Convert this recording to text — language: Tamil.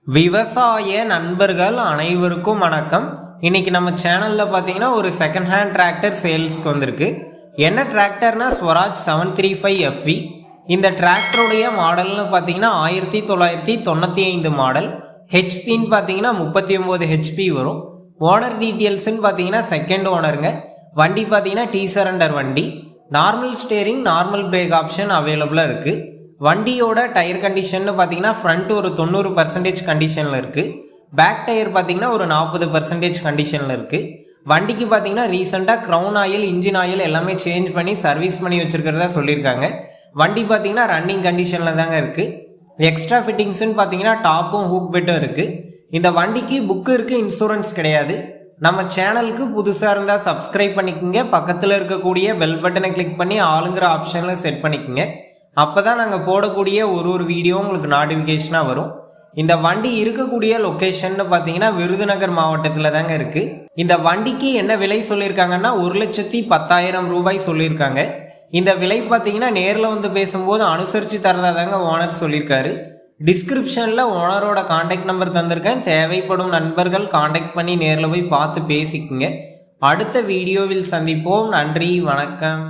விவசாய நண்பர்கள் அனைவருக்கும் வணக்கம். இன்னைக்கு நம்ம சேனலில் பார்த்தீங்கன்னா ஒரு செகண்ட் ஹேண்ட் டிராக்டர் சேல்ஸ்க்கு வந்திருக்கு. என்ன டிராக்டர்னா ஸ்வராஜ் 735 FV. இந்த டிராக்டருடைய மாடல்னு பார்த்தீங்கன்னா 1995 மாடல். ஹெச்பின்னு பார்த்தீங்கன்னா 39 HP வரும். ஓனர் டீட்டெயில்ஸ்ன்னு பார்த்தீங்கன்னா செகண்ட் ஓனருங்க. வண்டி பார்த்தீங்கன்னா டீ சரண்டர் வண்டி. Normal steering, normal break option அவைலபிளாக இருக்குது. வண்டியோட டயர் கண்டிஷன்னு பார்த்தீங்கன்னா ஃப்ரண்ட் ஒரு 90% கண்டிஷனில் இருக்குது. பேக் டயர் பார்த்தீங்கன்னா ஒரு 40% கண்டிஷனில் இருக்குது. வண்டிக்கு பார்த்தீங்கன்னா ரீசெண்டாக க்ரௌன் ஆயில், இன்ஜின் ஆயில் எல்லாமே சேஞ்ச் பண்ணி சர்வீஸ் பண்ணி வச்சுருக்கிறதா சொல்லியிருக்காங்க. வண்டி பார்த்தீங்கன்னா ரன்னிங் கண்டிஷனில் தாங்க இருக்குது. எக்ஸ்ட்ரா ஃபிட்டிங்ஸ்ன்னு பார்த்தீங்கன்னா டாப்பும் ஹூக் பெட்டும் இருக்குது. இந்த வண்டிக்கு புக்கு இருக்குது, இன்சூரன்ஸ் கிடையாது. நம்ம சேனலுக்கு புதுசாக இருந்தால் சப்ஸ்கிரைப் பண்ணிக்கோங்க. பக்கத்தில் இருக்கக்கூடிய பெல் பட்டனை கிளிக் பண்ணி ஆளுங்கிற ஆப்ஷனில் செட் பண்ணிக்கோங்க. அப்போ தான் நாங்கள் போடக்கூடிய ஒரு வீடியோ உங்களுக்கு நோட்டிஃபிகேஷனாக வரும். இந்த வண்டி இருக்கக்கூடிய லொக்கேஷன் பார்த்தீங்கன்னா விருதுநகர் மாவட்டத்தில் தாங்க இருக்குது. இந்த வண்டிக்கு என்ன விலை சொல்லியிருக்காங்கன்னா 1,10,000 ரூபாய் சொல்லியிருக்காங்க. இந்த விலை பார்த்தீங்கன்னா நேரில் வந்து பேசும்போது அனுசரித்து தரதா தாங்க ஓனர் சொல்லியிருக்காரு. டிஸ்கிரிப்ஷனில் ஓனரோட கான்டாக்ட் நம்பர் தந்திருக்கேன். தேவைப்படும் நண்பர்கள் கான்டாக்ட் பண்ணி நேரில் போய் பார்த்து பேசிக்குங்க. அடுத்த வீடியோவில் சந்திப்போம். நன்றி, வணக்கம்.